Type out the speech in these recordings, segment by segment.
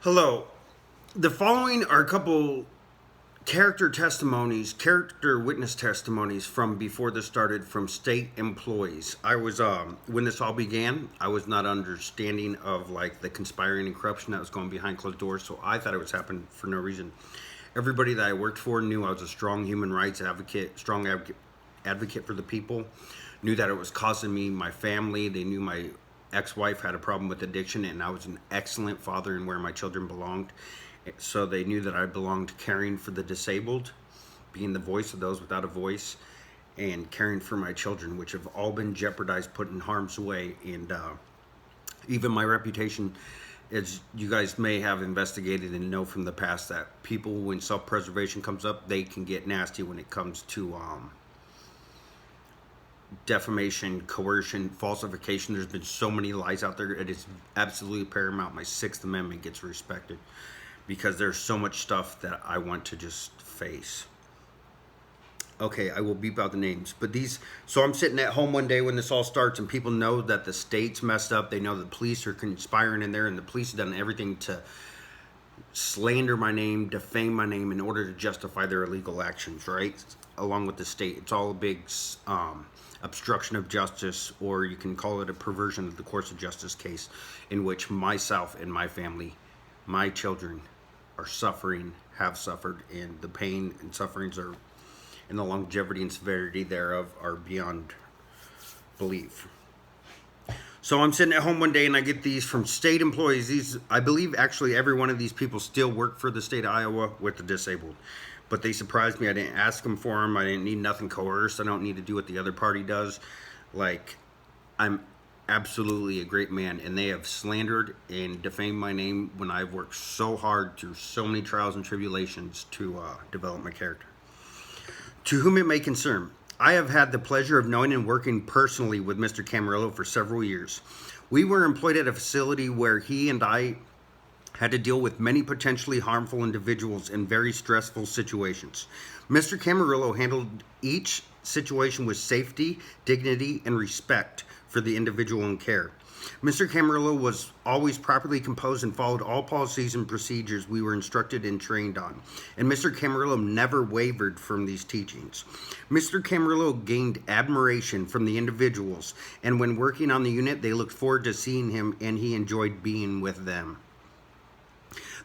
Hello. The following are a couple character witness testimonies from before this started from state employees. I was, when this all began, I was not understanding of like the conspiring and corruption that was going behind closed doors, so I thought it was happening for no reason. Everybody that I worked for knew I was a strong human rights advocate, advocate for the people, knew that it was costing me my family. They knew my ex-wife had a problem with addiction and I was an excellent father and where my children belonged. So they knew that I belonged caring for the disabled, being the voice of those without a voice, and caring for my children, which have all been jeopardized, put in harm's way. And even my reputation, as you guys may have investigated and know from the past, that people, when self-preservation comes up, they can get nasty when it comes to defamation, coercion, falsification. There's been so many lies out there. It is absolutely paramount my Sixth Amendment gets respected, because there's so much stuff that I want to just face. Okay, I will beep out the names, but so I'm sitting at home one day when this all starts and people know that the state's messed up. They know the police are conspiring in there, and the police have done everything to slander my name, defame my name in order to justify their illegal actions, right? Along with the state. It's all a big obstruction of justice, or you can call it a perversion of the course of justice case, in which myself and my family, my children, are suffering, have suffered, and the pain and sufferings are, and the longevity and severity thereof are beyond belief. So I'm sitting at home one day and I get these from state employees. I believe actually every one of these people still work for the state of Iowa with the disabled. But they surprised me. I didn't ask them for them. I didn't need nothing coerced. I don't need to do what the other party does. Like, I'm absolutely a great man, and they have slandered and defamed my name when I've worked so hard through so many trials and tribulations to develop my character. To whom it may concern, I have had the pleasure of knowing and working personally with Mr. Camarillo for several years. We were employed at a facility where he and I had to deal with many potentially harmful individuals in very stressful situations. Mr. Camarillo handled each situation with safety, dignity, and respect for the individual in care. Mr. Camarillo was always properly composed and followed all policies and procedures we were instructed and trained on. And Mr. Camarillo never wavered from these teachings. Mr. Camarillo gained admiration from the individuals, and when working on the unit, they looked forward to seeing him, and he enjoyed being with them.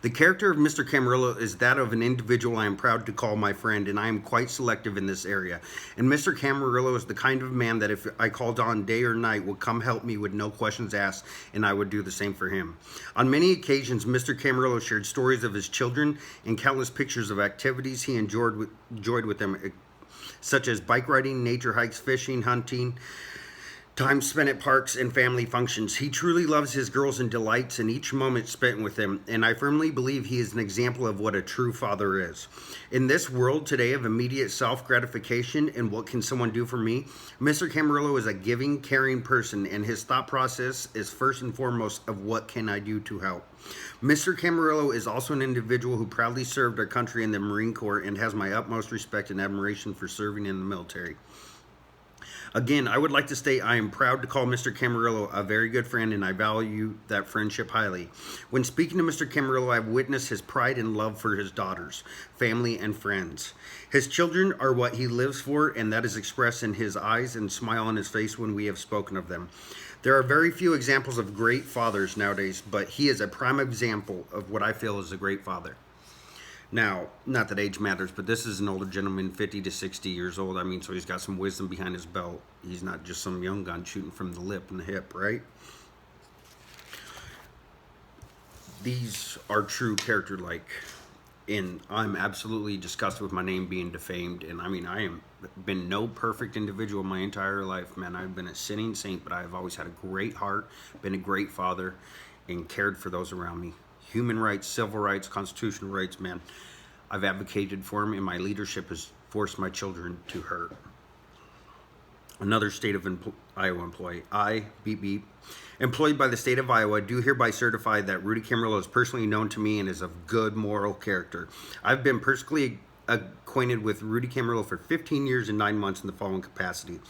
The character of Mr. Camarillo is that of an individual I am proud to call my friend, and I am quite selective in this area. And Mr. Camarillo is the kind of man that if I called on day or night would come help me with no questions asked, and I would do the same for him. On many occasions, Mr. Camarillo shared stories of his children and countless pictures of activities he enjoyed with them, such as bike riding, nature hikes, fishing, hunting, time spent at parks and family functions. He truly loves his girls and delights in each moment spent with them, and I firmly believe he is an example of what a true father is. In this world today of immediate self-gratification and what can someone do for me, Mr. Camarillo is a giving, caring person, and his thought process is first and foremost of what can I do to help. Mr. Camarillo is also an individual who proudly served our country in the Marine Corps and has my utmost respect and admiration for serving in the military. Again, I would like to state I am proud to call Mr. Camarillo a very good friend, and I value that friendship highly. When speaking to Mr. Camarillo, I have witnessed his pride and love for his daughters, family, and friends. His children are what he lives for, and that is expressed in his eyes and smile on his face when we have spoken of them. There are very few examples of great fathers nowadays, but he is a prime example of what I feel is a great father. Now, not that age matters, but this is an older gentleman, 50 to 60 years old. I mean, so he's got some wisdom behind his belt. He's not just some young gun shooting from the lip and the hip, right? These are true character-like, and I'm absolutely disgusted with my name being defamed. And I mean, I am been no perfect individual my entire life, man. I've been a sinning saint, but I've always had a great heart, been a great father, and cared for those around me. Human rights, civil rights, constitutional rights, man. I've advocated for them, and my leadership has forced my children to hurt. Another state of Iowa employee. I, beep beep, employed by the state of Iowa, do hereby certify that Rudy Camarillo is personally known to me and is of good moral character. I've been personally acquainted with Rudy Camarillo for 15 years and 9 months in the following capacity.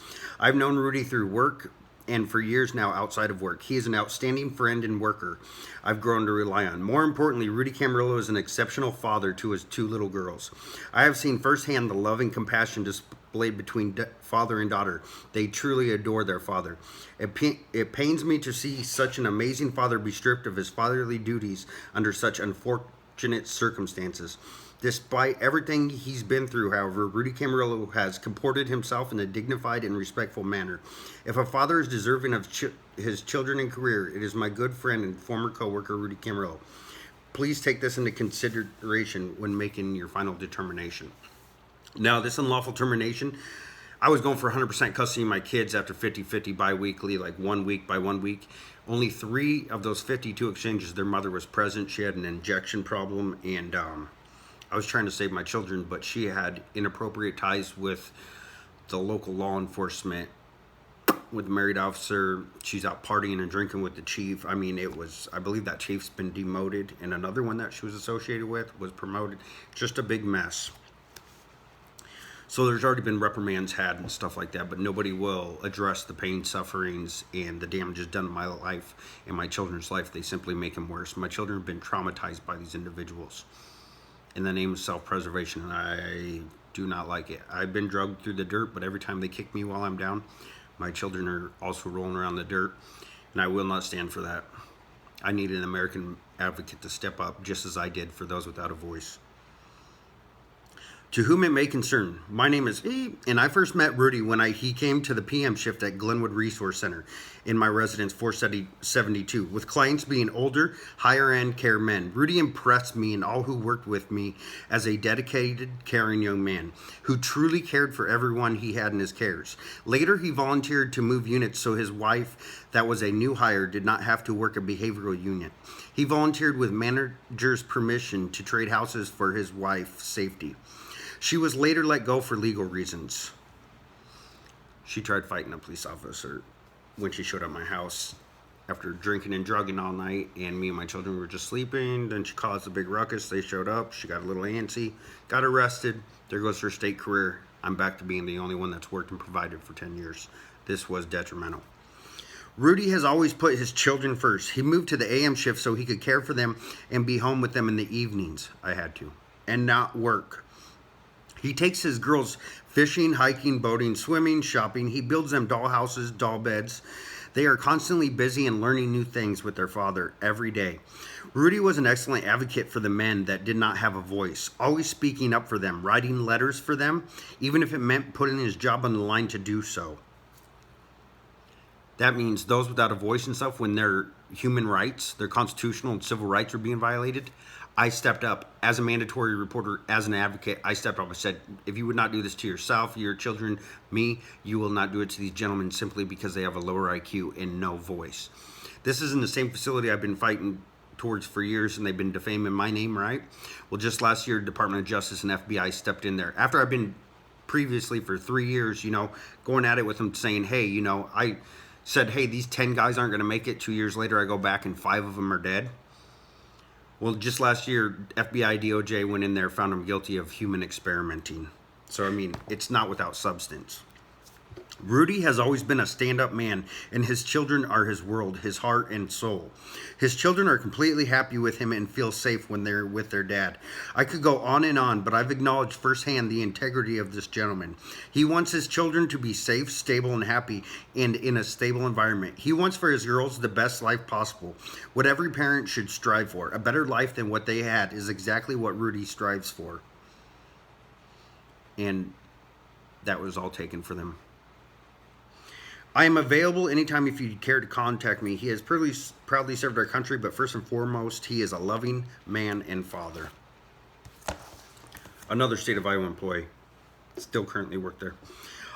I've known Rudy through work and for years now outside of work. He is an outstanding friend and worker I've grown to rely on. More importantly, Rudy Camarillo is an exceptional father to his 2 little girls. I have seen firsthand the love and compassion displayed between father and daughter. They truly adore their father. It pains me to see such an amazing father be stripped of his fatherly duties under such unfortunate circumstances. Despite everything he's been through, however, Rudy Camarillo has comported himself in a dignified and respectful manner. If a father is deserving of his children and career, it is my good friend and former co-worker, Rudy Camarillo. Please take this into consideration when making your final determination. Now, this unlawful termination, I was going for 100% custody of my kids after 50-50 bi-weekly, like 1 week by 1 week. Only 3 of those 52 exchanges, their mother was present. She had an injection problem, and I was trying to save my children, but she had inappropriate ties with the local law enforcement, with the married officer. She's out partying and drinking with the chief. I mean, I believe that chief's been demoted, and another one that she was associated with was promoted. Just a big mess. So there's already been reprimands had and stuff like that, but nobody will address the pain, sufferings, and the damages done in my life and my children's life. They simply make them worse. My children have been traumatized by these individuals in the name of self-preservation, and I do not like it. I've been drugged through the dirt, but every time they kick me while I'm down, my children are also rolling around the dirt, and I will not stand for that. I need an American advocate to step up, just as I did for those without a voice. To whom it may concern, my name is E, and I first met Rudy when he came to the PM shift at Glenwood Resource Center in my residence 472, with clients being older, higher-end care men. Rudy impressed me and all who worked with me as a dedicated, caring young man who truly cared for everyone he had in his cares. Later, he volunteered to move units so his wife, that was a new hire, did not have to work a behavioral unit. He volunteered with manager's permission to trade houses for his wife's safety. She was later let go for legal reasons. She tried fighting a police officer when she showed up at my house after drinking and drugging all night, and me and my children were just sleeping. Then she caused a big ruckus. They showed up. She got a little antsy, got arrested. There goes her state career. I'm back to being the only one that's worked and provided for 10 years. This was detrimental. Rudy has always put his children first. He moved to the AM shift so he could care for them and be home with them in the evenings. I had to. And not work. He takes his girls fishing, hiking, boating, swimming, shopping. He builds them doll houses, doll beds. They are constantly busy and learning new things with their father every day. Rudy was an excellent advocate for the men that did not have a voice, always speaking up for them, writing letters for them, even if it meant putting his job on the line to do so. That means those without a voice and stuff, when their human rights, their constitutional and civil rights are being violated, I stepped up as a mandatory reporter, as an advocate. I stepped up. I said, if you would not do this to yourself, your children, me, you will not do it to these gentlemen simply because they have a lower IQ and no voice. This is in the same facility I've been fighting towards for years, and they've been defaming my name, right? Well, just last year, Department of Justice and FBI stepped in there. After I've been previously for 3 years, going at it with them, saying, hey, I said, hey, these 10 guys aren't going to make it. 2 years later, I go back and 5 of them are dead. Well, just last year, FBI, DOJ went in there, found him guilty of human experimenting. So, it's not without substance. Rudy has always been a stand-up man, and his children are his world, his heart and soul. His children are completely happy with him and feel safe when they're with their dad. I could go on, but I've acknowledged firsthand the integrity of this gentleman. He wants his children to be safe, stable, and happy, and in a stable environment. He wants for his girls the best life possible, what every parent should strive for. A better life than what they had is exactly what Rudy strives for. And that was all taken for them. I am available anytime if you care to contact me. He has proudly served our country, but first and foremost, he is a loving man and father. Another state of Iowa employee. Still currently work there.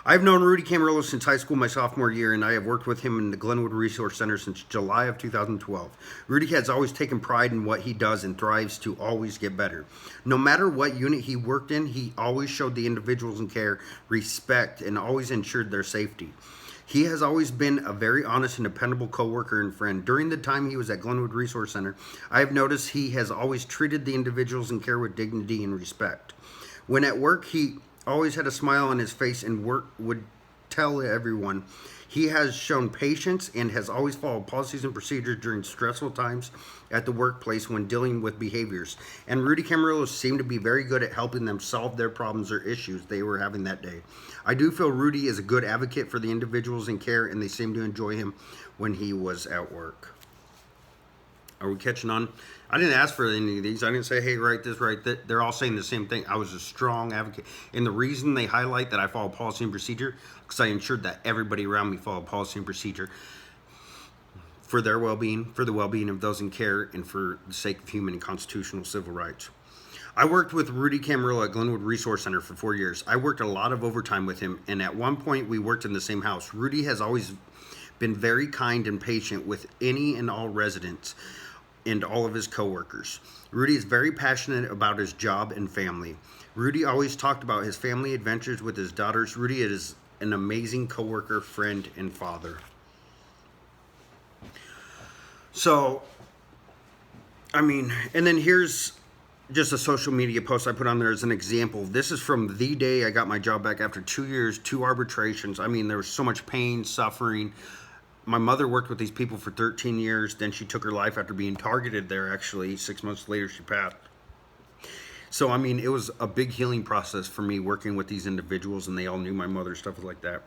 I've known Rudy Camarillo since high school, my sophomore year, and I have worked with him in the Glenwood Resource Center since July of 2012. Rudy has always taken pride in what he does and thrives to always get better. No matter what unit he worked in, he always showed the individuals in care respect and always ensured their safety. He has always been a very honest and dependable coworker and friend. During the time he was at Glenwood Resource Center, I have noticed he has always treated the individuals in care with dignity and respect. When at work, he always had a smile on his face and would tell everyone He has shown patience and has always followed policies and procedures during stressful times at the workplace when dealing with behaviors. And Rudy Camarillo seemed to be very good at helping them solve their problems or issues they were having that day. I do feel Rudy is a good advocate for the individuals in care, and they seem to enjoy him when he was at work. Are we catching on? I didn't ask for any of these. I didn't say, hey, write this, write that. They're all saying the same thing. I was a strong advocate. And the reason they highlight that I follow policy and procedure, because I ensured that everybody around me followed policy and procedure for their well-being, for the well-being of those in care, and for the sake of human and constitutional civil rights. I worked with Rudy Camarillo at Glenwood Resource Center for 4 years. I worked a lot of overtime with him, and at one point we worked in the same house. Rudy has always been very kind and patient with any and all residents and all of his coworkers. Rudy is very passionate about his job and family. Rudy always talked about his family adventures with his daughters. Rudy is an amazing coworker, friend, and father. So, I mean, and then here's just a social media post I put on there as an example. This is from the day I got my job back after 2 years, 2 arbitrations. I mean, there was so much pain, suffering. My mother worked with these people for 13 years. Then she took her life after being targeted there, actually. 6 months later, she passed. So, I mean, it was a big healing process for me working with these individuals, and they all knew my mother, stuff like that.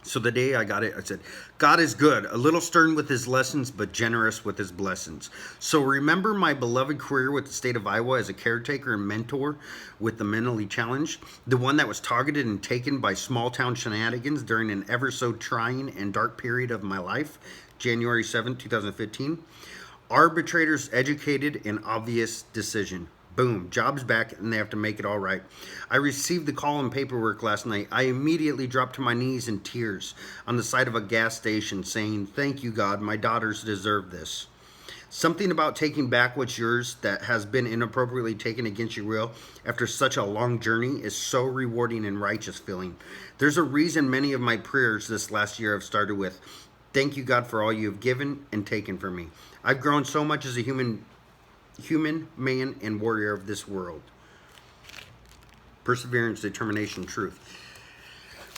So the day I got it, I said, God is good, a little stern with his lessons, but generous with his blessings. So remember my beloved career with the state of Iowa as a caretaker and mentor with the mentally challenged, the one that was targeted and taken by small town shenanigans during an ever so trying and dark period of my life, January 7th, 2015. Arbitrators educated and obvious decision. Boom, job's back and they have to make it all right. I received the call and paperwork last night. I immediately dropped to my knees in tears on the side of a gas station saying, thank you, God, my daughters deserve this. Something about taking back what's yours that has been inappropriately taken against your will after such a long journey is so rewarding and righteous feeling. There's a reason many of my prayers this last year have started with, thank you, God, for all you have given and taken from me. I've grown so much as a human man and warrior of this world. Perseverance, determination, truth.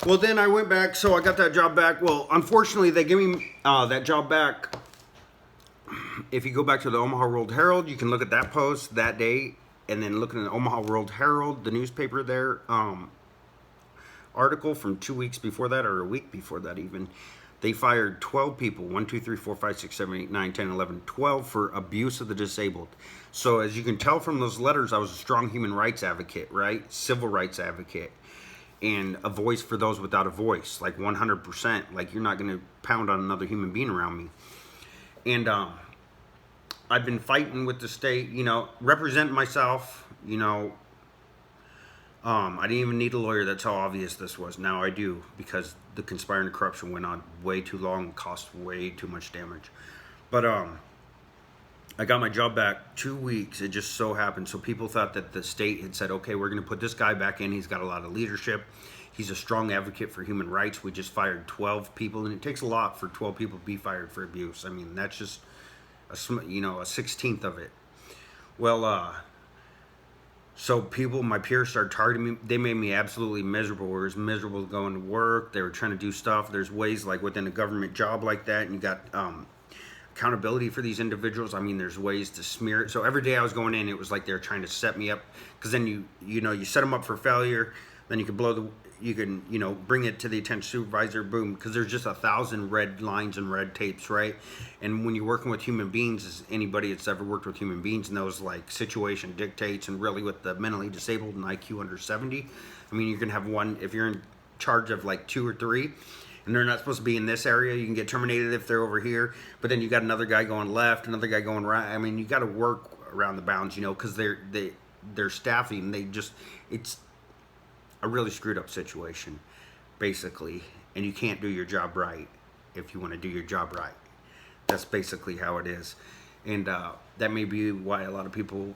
Well, then I went back, so I got that job back. Well, unfortunately, they gave me that job back. If you go back to the Omaha World Herald, you can look at that post that day, and then look at the Omaha World Herald, the newspaper there, article from 2 weeks before that, or a week before that even. They fired 12 people, 1, 2, 3, 4, 5, 6, 7, 8, 9, 10, 11, 12 for abuse of the disabled. So as you can tell from those letters, I was a strong human rights advocate, right? Civil rights advocate. And a voice for those without a voice, like 100%. Like, you're not going to pound on another human being around me. And I've been fighting with the state, representing myself, I didn't even need a lawyer. That's how obvious this was. Now I do, because the conspiring corruption went on way too long and cost way too much damage. But I got my job back 2 weeks. It just so happened. So people thought that the state had said, okay, we're going to put this guy back in. He's got a lot of leadership. He's a strong advocate for human rights. We just fired 12 people, and it takes a lot for 12 people to be fired for abuse. I mean, that's just a 16th of it. Well, so people, my peers, started targeting me. They made me absolutely miserable. It was miserable going to work. They were trying to do stuff. There's ways, like within a government job like that, and you got accountability for these individuals. I mean, there's ways to smear it. So every day I was going in, it was like they were trying to set me up, because then you set them up for failure. Then you can bring it to the attention supervisor, boom, because there's just 1,000 red lines and red tapes, right? And when you're working with human beings, as anybody that's ever worked with human beings knows, like, situation dictates, and really with the mentally disabled and IQ under 70, I mean, you can have one, if you're in charge of like 2 or 3, and they're not supposed to be in this area, you can get terminated if they're over here, but then you got another guy going left, another guy going right. I mean, you got to work around the bounds, because they're staffing, it's a really screwed up situation, basically, and you can't do your job right if you want to do your job right. That's basically how it is. And that may be why a lot of people,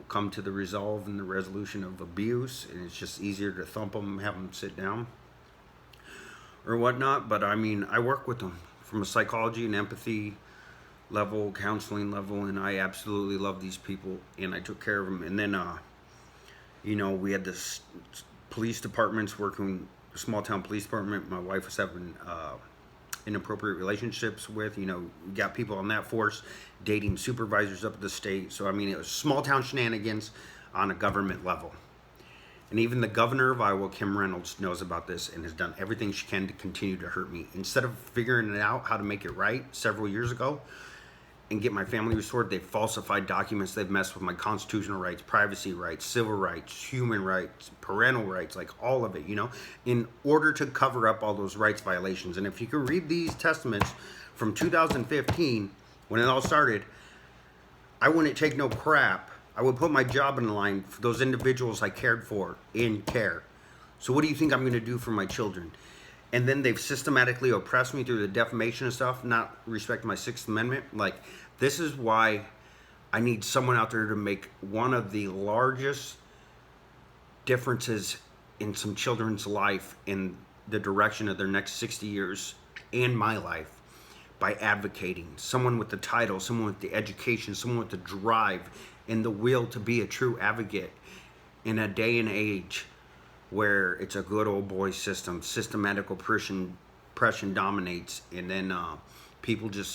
come to the resolve and the resolution of abuse, and it's just easier to thump them, have them sit down or whatnot. But I mean, I work with them from a psychology and empathy level, counseling level, and I absolutely love these people, and I took care of them. And then we had this police departments working small town police department my wife was having inappropriate relationships with. You got people on that force dating supervisors up at the state. So, I mean, it was small town shenanigans on a government level. And even the governor of Iowa, Kim Reynolds, knows about this and has done everything she can to continue to hurt me. Instead of figuring it out how to make it right several years ago and get my family restored, they've falsified documents. They've messed with my constitutional rights, privacy rights, civil rights, human rights, parental rights, like all of it, in order to cover up all those rights violations. And if you can read these testaments from 2015, when it all started, I wouldn't take no crap. I would put my job in the line for those individuals I cared for in care. So what do you think I'm going to do for my children? And then they've systematically oppressed me through the defamation and stuff, not respecting my Sixth Amendment. Like, this is why I need someone out there to make one of the largest differences in some children's life in the direction of their next 60 years and my life by advocating. Someone with the title, someone with the education, someone with the drive and the will to be a true advocate in a day and age where it's a good old boy system. Systematic oppression dominates, and then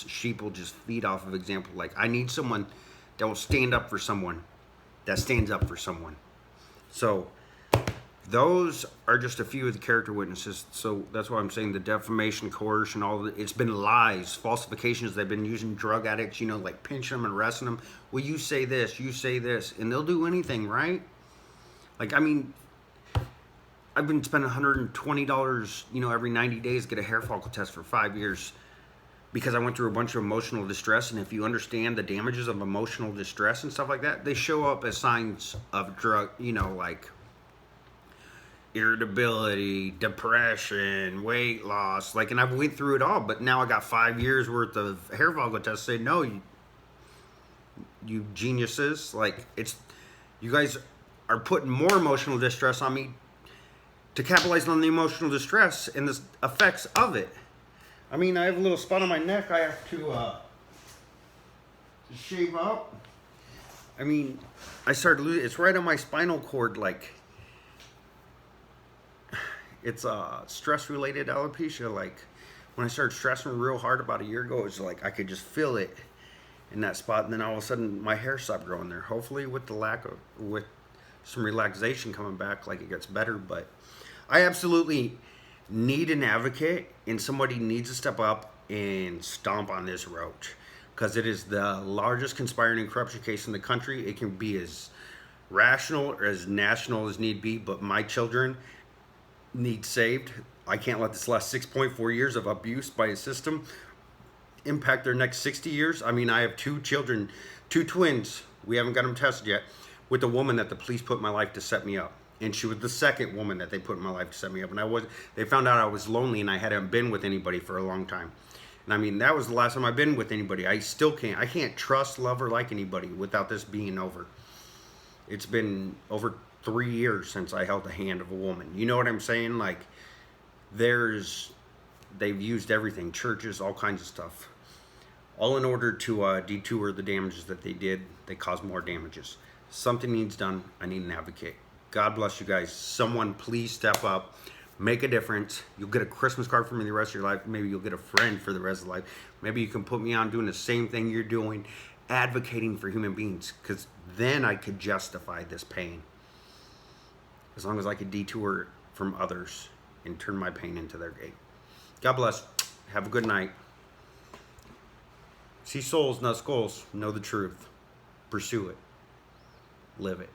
sheep will just feed off of example. Like, I need someone that will stand up for someone that stands up for someone. So those are just a few of the character witnesses. So that's why I'm saying the defamation, coercion, it's been lies, falsifications. They've been using drug addicts, like pinching them and arresting them. Well, you say this, and they'll do anything, right? Like, I mean, I've been spending $120, every 90 days, get a hair follicle test for 5 years because I went through a bunch of emotional distress. And if you understand the damages of emotional distress and stuff like that, they show up as signs of drug, like irritability, depression, weight loss. Like, and I've went through it all, but now I got 5 years worth of hair follicle tests say, no, you geniuses. Like, you guys are putting more emotional distress on me to capitalize on the emotional distress and the effects of it. I mean, I have a little spot on my neck I have to shave up. I mean, I started losing, it's right on my spinal cord, like, it's stress-related alopecia. Like, when I started stressing real hard about a year ago, it was like I could just feel it in that spot, and then all of a sudden my hair stopped growing there. Hopefully with some relaxation coming back, like, it gets better. But I absolutely need an advocate, and somebody needs to step up and stomp on this roach, because it is the largest conspiring and corruption case in the country. It can be as rational or as national as need be, but my children need saved. I can't let this last 6.4 years of abuse by a system impact their next 60 years. I mean, I have 2 children, 2 twins. We haven't got them tested yet, with a woman that the police put in my life to set me up. And she was the second woman that they put in my life to set me up. And they found out I was lonely and I hadn't been with anybody for a long time. And I mean, that was the last time I've been with anybody. I can't trust, love, or like anybody without this being over. It's been over 3 years since I held the hand of a woman. You know what I'm saying? Like, they've used everything, churches, all kinds of stuff, all in order to detour the damages that they did. They caused more damages. Something needs done. I need an advocate. God bless you guys. Someone please step up, make a difference. You'll get a Christmas card from me the rest of your life. Maybe you'll get a friend for the rest of life. Maybe you can put me on doing the same thing you're doing, advocating for human beings, because then I could justify this pain. As long as I could detour from others and turn my pain into their gain. God bless. Have a good night. See souls, not skulls. Know the truth. Pursue it. Live it.